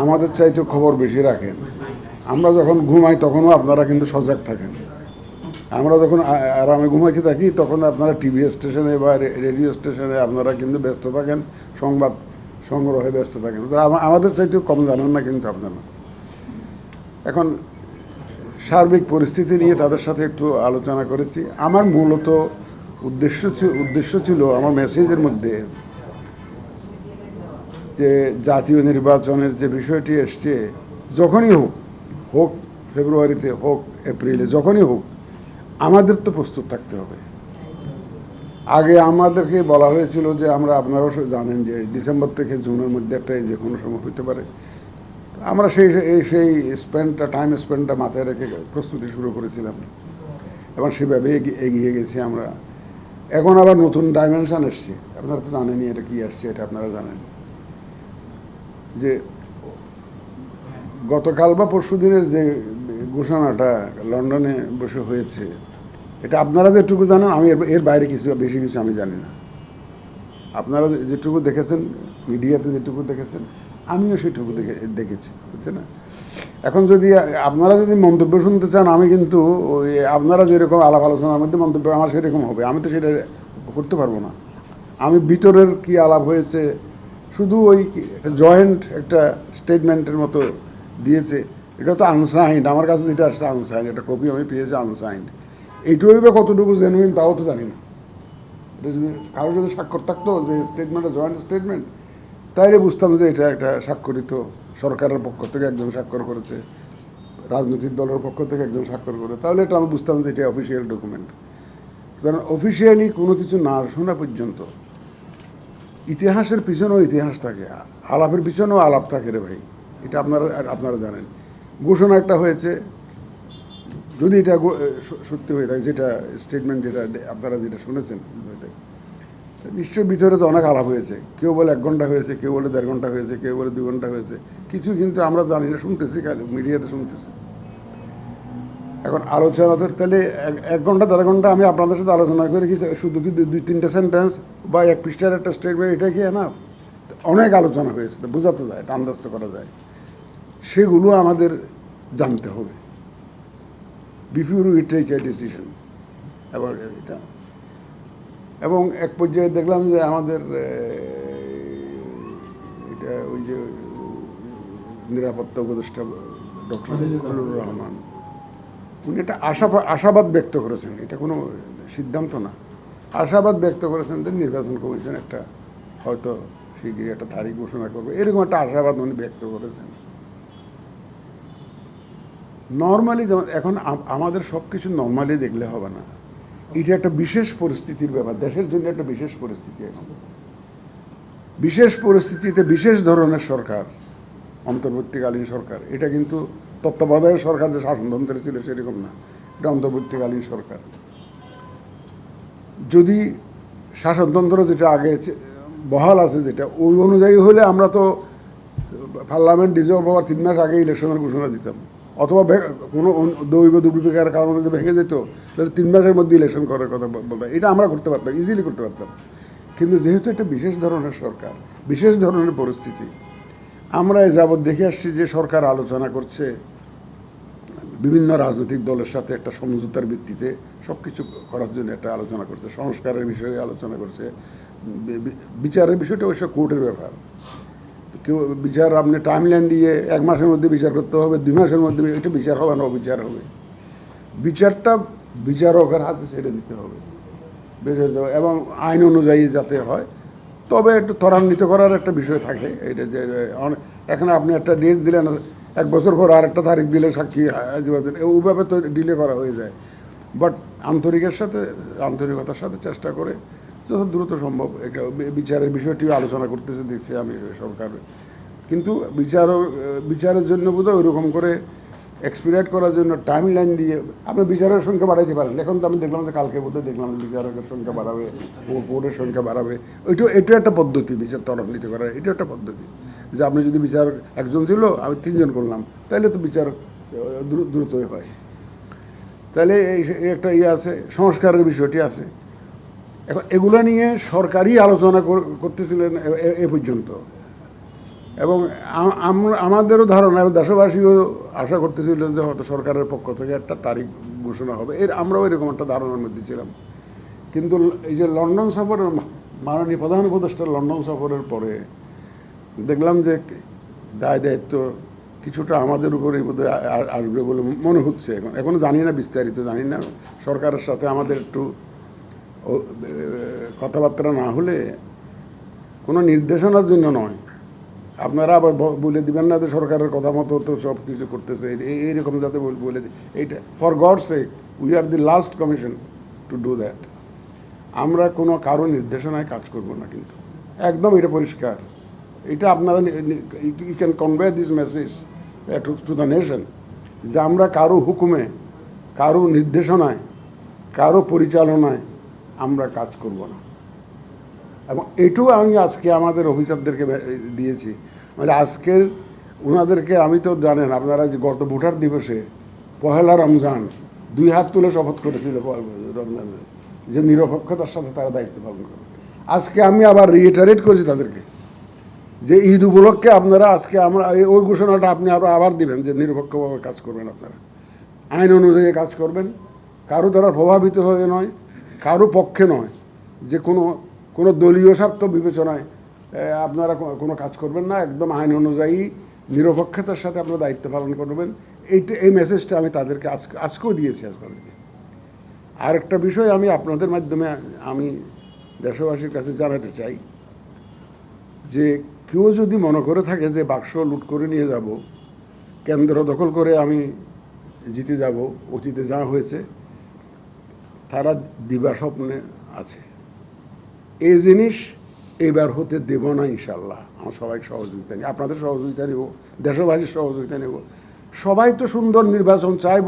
আমাদের চাইতে খবর বেশি রাখেন। আমরা যখন ঘুমাই তখনও আপনারা কিন্তু সজাগ থাকেন। আমরা যখন আরামে ঘুমাইতে থাকি তখন আপনারা টিভি স্টেশনে বা রেডিও স্টেশনে আপনারা কিন্তু ব্যস্ত থাকেন, সংবাদ সংগ্রহে ব্যস্ত থাকেন। আমাদের চাইতেও কম জানেন না কিন্তু আপনারা। এখন সার্বিক পরিস্থিতি নিয়ে তাদের সাথে একটু আলোচনা করেছি। আমার মূলত উদ্দেশ্য ছিল আমার মেসেজের মধ্যে যে জাতীয় নির্বাচনের যে বিষয়টি এসছে, যখনই হোক ফেব্রুয়ারিতে, হোক এপ্রিলে, যখনই হোক আমাদের তো প্রস্তুত থাকতে হবে। আগে আমাদেরকে বলা হয়েছিল যে আপনারাও জানেন যে ডিসেম্বর থেকে জুনের মধ্যে একটা যে কোনো সময় হতে পারে। আমরা সেই টাইম স্পেন্ডটা মাথায় রেখে প্রস্তুতি শুরু করেছিলাম এবং সেভাবে এগিয়ে গেছি আমরা। এখন আবার নতুন ডাইমেনশন এসছে, আপনারা তো জানেনই এটা কী আসছে, এটা আপনারা জানেন যে গতকাল বা পরশু দিনের যে ঘোষণাটা লন্ডনে বসে হয়েছে, এটা আপনারা যেটুকু জানেন, আমি এর বাইরে বেশি কিছু আমি জানি না। আপনারা যেটুকু দেখেছেন, মিডিয়াতে যেটুকু দেখেছেন, আমিও সেটুকু দেখেছি, বুঝছেন না? এখন যদি আপনারা যদি মন্তব্য শুনতে চান, আমি কিন্তু ওই আপনারা যেরকম আলাপ আলোচনার মধ্যে মন্তব্য আমার সেরকম হবে, আমি তো সেটা করতে পারবো না। আমি ভিতরের কি আলাপ হয়েছে, শুধু ওই জয়েন্ট একটা স্টেটমেন্টের মতো দিয়েছে, এটা তো আনসাইন্ড। আমার কাছে যেটা আসছে আনসাইন্ড, একটা কপি আমি পেয়েছি আনসাইন্ড। এইটুকুই বা কতটুকু জেনুইন তাও তো জানি না। এটা যদি কারো যদি স্বাক্ষর থাকতো যে স্টেটমেন্টটা জয়েন্ট স্টেটমেন্ট, তাইলে বুঝতাম যে এটা একটা স্বাক্ষরিত, সরকারের পক্ষ থেকে একজন স্বাক্ষর করেছে, রাজনৈতিক দলের পক্ষ থেকে একজন স্বাক্ষর করে, তাহলে এটা আমি বুঝতাম যে এটা অফিসিয়াল ডকুমেন্ট। কারণ অফিসিয়ালি কোনো কিছু না শোনা পর্যন্ত ইতিহাসের পিছনেও ইতিহাস থাকে, আলাপের পিছনেও আলাপ থাকে রে ভাই। এটা আপনারা জানেন। ঘোষণা একটা হয়েছে, যদি এটা সত্যি হয়ে থাকে, যেটা স্টেটমেন্ট যেটা আপনারা যেটা শুনেছেন, নিশ্চয়ই ভিতরে তো অনেক আলাপ হয়েছে। কেউ বলে 1 ঘন্টা হয়েছে, কেউ বলে 1.5 ঘন্টা হয়েছে, কেউ বলে 2 ঘন্টা হয়েছে। কিছু কিন্তু আমরা জানি না, শুনতেছি, মিডিয়াতে শুনতেছি। এখন আলোচনা তো তাহলে 1 ঘন্টা 1.5 ঘন্টা আমি আপনাদের সাথে আলোচনা করে কি শুধু কি 2-3টা সেন্টেন্স বা 1 পৃষ্ঠার একটা স্টেটমেন্ট, এটা কি না? অনেক আলোচনা হয়েছে, বোঝাতে যায়, এটা আন্দাজ করা যায়। সেগুলো আমাদের জানতে হবে before we take a decision about এটা। এবং এক পর্যায়ে দেখলাম যে আমাদের এটা ওই যে নিরাপত্তা উপদেষ্টা ডক্টর খলিলুর রহমান, উনি একটা আশাবাদ ব্যক্ত করেছেন, এটা কোনো সিদ্ধান্ত না, আশাবাদ ব্যক্ত করেছেন যে নির্বাচন কমিশন একটা হয়তো শিগগিরই একটা তারিখ ঘোষণা করবে, এরকম একটা আশাবাদ উনি ব্যক্ত করেছেন। নর্মালি যেমন এখন আমাদের সব কিছু নর্মালি দেখলে হবে না, এটা একটা বিশেষ পরিস্থিতির ব্যাপার, দেশের জন্য একটা বিশেষ পরিস্থিতি। এখন বিশেষ পরিস্থিতিতে বিশেষ ধরনের সরকার, অন্তর্বর্তীকালীন সরকার, এটা কিন্তু তত্ত্বাবধায়ক সরকার যে শাসনতন্ত্রে ছিল সেরকম না, এটা অন্তর্বর্তীকালীন সরকার। যদি শাসনতন্ত্র যেটা আগে বহাল আছে, যেটা ওই অনুযায়ী হলে আমরা তো পার্লামেন্ট ডিজলভ হওয়ার 3 মাস আগে ইলেকশনের ঘোষণা দিতাম, অথবা কোনো দৈব দুর্বিপাকের কারণে যদি ভেঙে যেত তাহলে 3 মাসের মধ্যে ইলেকশন করার কথা বলতাম। এটা আমরা করতে পারতাম, ইজিলি করতে পারতাম। কিন্তু যেহেতু একটা বিশেষ ধরনের সরকার, বিশেষ ধরনের পরিস্থিতি, আমরা যাবৎ দেখে আসছি যে সরকার আলোচনা করছে বিভিন্ন রাজনৈতিক দলের সাথে একটা সমঝোতার ভিত্তিতে সব কিছু করার জন্য একটা আলোচনা করছে, সংস্কারের বিষয়ে আলোচনা করছে, বিচারের বিষয়টা অবশ্য কোর্টের ব্যাপার। কেউ বিচার আপনি টাইম লাইন দিয়ে 1 মাসের মধ্যে বিচার করতে হবে, 2 মাসের মধ্যে, এটা বিচার হবে না, অবিচার হবে। বিচারটা বিচারকের হাতে ছেড়ে দিতে হবে, এবং আইন অনুযায়ী যাতে হয়। তবে একটু ত্বরান্বিত করার একটা বিষয় থাকে, এটা যে এখানে আপনি একটা ডেট দিলেন, 1 বছর পর আর একটা তারিখ দিলে সাক্ষী ওইভাবে তো ডিলে করা হয়ে যায়। বাট আন্তরিকতার সাথে চেষ্টা করে যত দ্রুত সম্ভব একটা বিচারের বিষয়টি আলোচনা করতেছে দেখছি আমি সরকার। কিন্তু বিচারের জন্য বোধহয় ওইরকম করে এক্সপিরিয়েট করার জন্য টাইম লাইন দিয়ে আপনি বিচারের সংখ্যা বাড়াইতে পারেন। এখন তো আমি দেখলাম যে কালকে বোধহয় দেখলাম বিচারকের সংখ্যা বাড়াবে, কোর্টের সংখ্যা বাড়াবে। এটা একটা পদ্ধতি, বিচার ত্বরান্বিত করার, এটা একটা পদ্ধতি। যে আপনি যদি বিচার 1 জন ছিল, আমি 3 জন করলাম, তাহলে তো বিচার দ্রুতই হয়। তাহলে এই একটা আছে, সংস্কারের বিষয়টি আছে। এখন এগুলো নিয়ে সরকারই আলোচনা করতেছিলেন এ পর্যন্ত। এবং আমাদেরও ধারণা এবং দেশবাসীও আশা করতেছিল যে হয়তো সরকারের পক্ষ থেকে একটা তারিখ ঘোষণা হবে, আমরাও এরকম একটা ধারণার মধ্যে ছিলাম। কিন্তু এই যে লন্ডন সফরের মাননীয় প্রধান উপদেষ্টার লন্ডন সফরের পরে দেখলাম যে দায় দায়িত্ব কিছুটা আমাদের উপরেই বোধহয় আসবে বলে মনে হচ্ছে। এখনো জানি না, বিস্তারিত জানি না। সরকারের সাথে আমাদের একটু কথাবার্তা না হলে কোনো নির্দেশনার জন্য নয়, আপনারা আবার বলে দিবেন না যে সরকারের কথা মতো তো সব কিছু করতেছে, এইরকম যাতে বলে এইটা for God sake we are the last commission to do that. আমরা কোনো কারো নির্দেশনায় কাজ করব না, কিন্তু একদম এটা পরিষ্কার। এটা আপনারা you can convey this message to the nation যে আমরা কারো হুকুমে, কারো নির্দেশনায়, কারো পরিচালনায় আমরা কাজ করব না। এবং এটাও আমি আজকে আমাদের অফিসারদেরকে দিয়েছি, মানে আজকের ওনাদেরকে আমি তো জানেন আপনারা যে গত ভোটার দিবসে পহেলা রমজান 2 হাত তুলে শপথ করেছিল রমজানে যে নিরপেক্ষতার সাথে তারা দায়িত্ব পালন করবে। আজকে আমি আবার রিইটারেট করেছি তাদেরকে যে ঈদ উপলক্ষে আপনারা আজকে আমরা ওই ঘোষণাটা আপনি আবার দিবেন যে নিরপেক্ষভাবে কাজ করবেন, আপনারা আইন অনুযায়ী কাজ করবেন, কারো দ্বারা প্রভাবিত হয়ে নয়, কারো পক্ষে নয়, যে কোনো দলীয় স্বার্থ বিবেচনায় আপনারা কোনো কাজ করবেন না, একদম আইন অনুযায়ী নিরপেক্ষতার সাথে আপনারা দায়িত্ব পালন করবেন। এই মেসেজটা আমি তাদেরকে আজকেও দিয়েছি তাদেরকে। আর একটা বিষয় আমি আপনাদের মাধ্যমে আমি দেশবাসীর কাছে জানাতে চাই যে কেউ যদি মনে করে থাকে যে বাক্স লুট করে নিয়ে যাব, কেন্দ্র দখল করে আমি জিতে যাব, অতীতে যা হয়েছে, তারা দিবা স্বপ্নে আছে। এই জিনিস এবার হতে দেব না ইনশাল্লাহ। আমার সবাইকে সহযোগিতা নিই, আপনাদের সহযোগিতা নেব, দেশবাসীর সহযোগিতা নেব। সবাই তো সুন্দর নির্বাচন চায়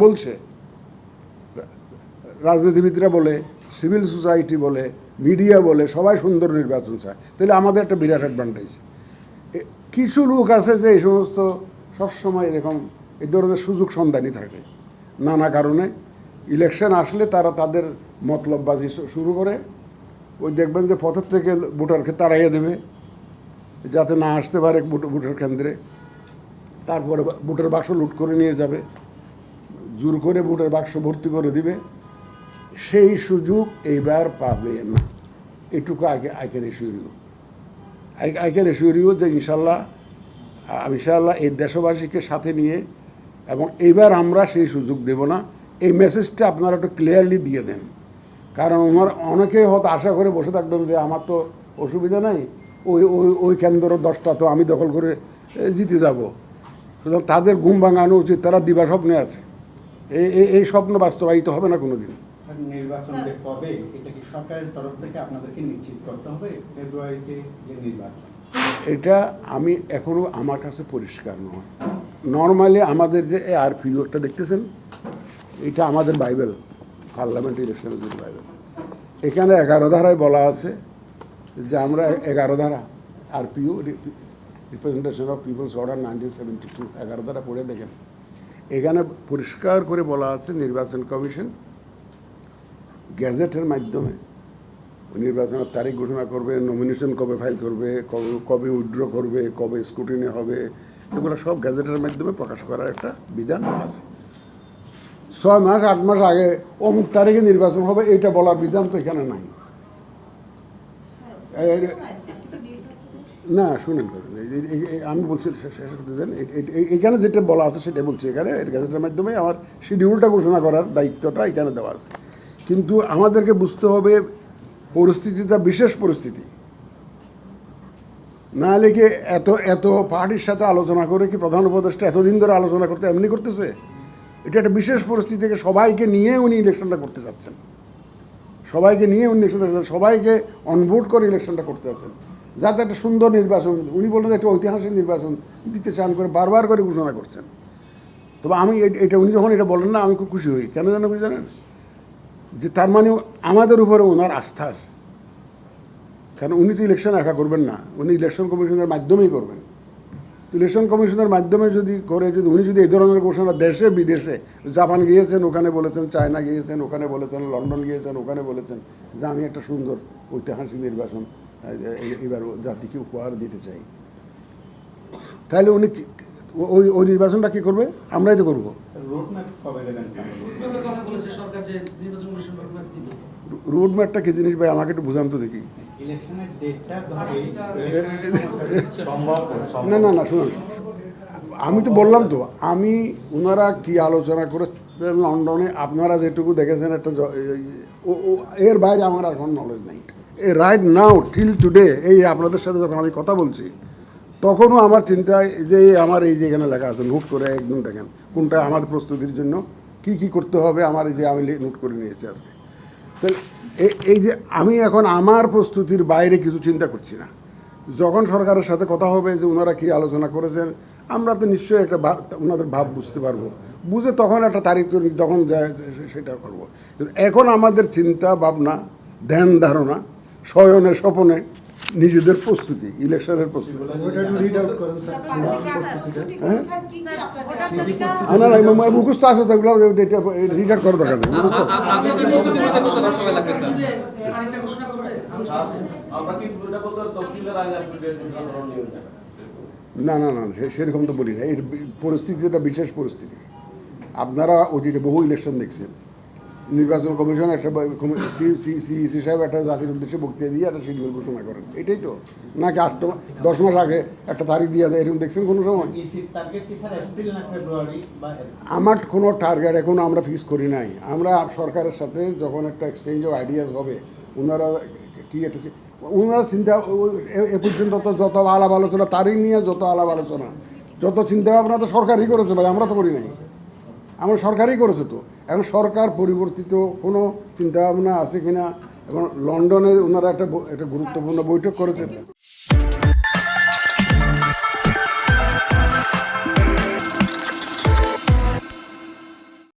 বলছে, রাজনীতিবিদরা বলে, সিভিল সোসাইটি বলে, মিডিয়া বলে, সবাই সুন্দর নির্বাচন চায়। তাহলে আমাদের একটা বিরাট অ্যাডভান্টেজ। কিছু লোক আছে যে এই সমস্ত সবসময় এরকম এই ধরনের সুযোগ সন্ধানী থাকে, নানা কারণে ইলেকশন আসলে তারা তাদের মতলববাজি শুরু করে। ওই দেখবেন যে পথের থেকে ভোটারকে তাড়াইয়ে দেবে যাতে না আসতে পারে ভোটার কেন্দ্রে, তারপরে ভোটার বাক্স লুট করে নিয়ে যাবে, জোর করে ভোটার বাক্স ভর্তি করে দিবে। সেই সুযোগ এইবার পাবে না, এটুকু আই ক্যান এশিওর ইউ যে ইনশাল্লাহ এই দেশবাসীকে সাথে নিয়ে, এবং এইবার আমরা সেই সুযোগ দেব না। এই মেসেজটা আপনারা একটু ক্লিয়ারলি দিয়ে দেন, কারণ অনেকেই হয়তো আশা করে বসে থাকবেন যে আমার তো অসুবিধা নাই, ওই কেন্দ্র 10টা তো আমি দখল করে জিতে যাব। সুতরাং তাদের ঘুম ভাঙানো উচিত, তারা দিবা স্বপ্নে আছে। এই স্বপ্ন বাস্তবায়িত হবে না কোনোদিন। নির্বাচনটা কবে, এটা কি সরকারের তরফ থেকে আপনাদেরকে নিশ্চিত করতে হবে? ফেব্রুয়ারিতে যে নির্বাচন, এটা আমি এখনো আমার কাছে পরিষ্কার নয়। নর্মালি আমাদের যে আরপিও একটা দেখতেছেন, এটা আমাদের বাইবেল, পার্লামেন্ট ইলেকশনের যে বাইবেল, এখানে 11 ধারায় বলা আছে যে আমরা 11 ধারা RPO representation of peoples order 1972 11 ধারা পড়ে দেখেন। এখানে পরিষ্কার করে বলা আছে নির্বাচন কমিশন গ্যাজেটের মাধ্যমে নির্বাচনের তারিখ ঘোষণা করবে, নমিনেশন কবে ফাইল করবে, কবে উইথড্র করবে, কবে স্ক্রুটিনি হবে, এগুলো সব গ্যাজেটের মাধ্যমে প্রকাশ করার একটা বিধান আছে। 6 মাস 8 মাস আগে অমুক তারিখে নির্বাচন হবে এটা বলার বিধান তো এখানে নাই। না শুনেন, আমি বলছি শেষ করতে দেন। এখানে যেটা বলা আছে সেটা বলছি, এখানে গ্যাজেটের মাধ্যমে আমার শিডিউলটা ঘোষণা করার দায়িত্বটা এখানে দেওয়া আছে। কিন্তু আমাদেরকে বুঝতে হবে পরিস্থিতিটা বিশেষ পরিস্থিতি, না লিখে এত পার্টির সাথে আলোচনা করে কি প্রধান উপদেষ্টা এতদিন ধরে আলোচনা করতে এমনি করতেছে? এটা একটা বিশেষ পরিস্থিতি থেকে সবাইকে নিয়ে উনি ইলেকশনটা করতে যাচ্ছেন, সবাইকে নিয়ে উনি সবাইকে অনবোর্ড করে ইলেকশনটা করতে যাচ্ছেন, যাতে একটা সুন্দর নির্বাচন, উনি বললেন একটা ঐতিহাসিক নির্বাচন দিতে চান করে বারবার করে ঘোষণা করছেন। তবে আমি এটা উনি যখন এটা বলেন না আমি খুব খুশি হই। কেন জানেন খুশি জানেন? যে তার মানে আমাদের উপরে ওনার আস্থা আছে, কারণ উনি তো ইলেকশন একা করবেন না, উনি ইলেকশন কমিশনের মাধ্যমেই করবেন। ইলেকশন কমিশনের মাধ্যমে যদি উনি যদি এই ধরনের ঘোষণা দেশে বিদেশে, জাপান গিয়েছেন ওখানে বলেছেন, চায়না গিয়েছেন ওখানে বলেছেন, লন্ডন গিয়েছেন ওখানে বলেছেন যে আমি একটা সুন্দর ঐতিহাসিক নির্বাচন এবার জাতিকে উপহার দিতে চাই, তাহলে উনি ওই ওই নির্বাচনটা কী করবে? আমরাই তো করবো। রোড ম্যাপ কবে দেবেন? কথা বলেছে সরকার যে নির্বাচন কমিশন রোডম্যাপ দিবে। রোড ম্যাপটা কি জিনিস ভাই, আমাকে একটু বুঝান তো দেখি। ইলেকশনের ডেটটা না না না, শুনুন, আমি তো বললাম তো, আমি ওনারা কি আলোচনা করে লন্ডনে, আপনারা যেটুকু দেখেছেন একটা এর বাইরে আমার আর কোনো নলেজ নেই। রাইট নাও টিল টুডে, এই আপনাদের সাথে যখন আমি কথা বলছি তখনও আমার চিন্তায় যে আমার এই যে এখানে লেখা আছে, নোট করে একদম দেখেন কোনটা আমাদের প্রস্তুতির জন্য কি কি করতে হবে, আমার এই যে আমি নোট করে নিয়েছি আজকে। তাহলে এই যে আমি এখন আমার প্রস্তুতির বাইরে কিছু চিন্তা করছি না। যখন সরকারের সাথে কথা হবে যে ওনারা কী আলোচনা করেছেন, আমরা তো নিশ্চয়ই একটা ওনাদের ভাব বুঝতে পারবো, বুঝে তখন একটা তারিখ যখন যায় সেটা করবো। এখন আমাদের চিন্তা ভাবনা, ধ্যান ধারণা, শয়নে স্বপনে নিজেদের প্রস্তুতি, ইলেকশনের প্রস্তুতি। মুখস্থ আছে তো, রিটার করার দরকার নেই, মুখস্থ আছে। আরেকটা ঘোষণা করবে আমরা কি এটা বলতে তফসিলের আগে আসবে না না না, সেরকম তো বলি না। এই পরিস্থিতি একটা বিশেষ পরিস্থিতি। আপনারা অতীতে বহু ইলেকশন দেখছেন, নির্বাচন কমিশন একটা সিইসি সাহেব একটা জাতির উদ্দেশ্যে বক্তৃতা দিয়ে একটা শিডিউল ঘোষণা করেন, এটাই তো। নাকি 10 মাস আগে একটা তারিখ দিয়ে দেয়, এরকম দেখছেন কোনো সময়? আমার কোনো টার্গেট এখনো আমরা ফিক্স করি নাই। আমরা সরকারের সাথে যখন একটা এক্সচেঞ্জ অফ আইডিয়াস হবে, ওনারা কি একটা ওনারা চিন্তা এ পর্যন্ত তো যত আলাপ আলোচনা, তারিখ নিয়ে যত আলাপ আলোচনা, যত চিন্তা ভাবনা তো সরকারই করেছে ভাই, আমরা তো করি নাই। আমরা সরকারই করেছে তো। এখন সরকার পরিবর্তিত কোনো চিন্তাভাবনা আছে কিনা, এবং লন্ডনে ওনারা একটা গুরুত্বপূর্ণ বৈঠক করেছেন।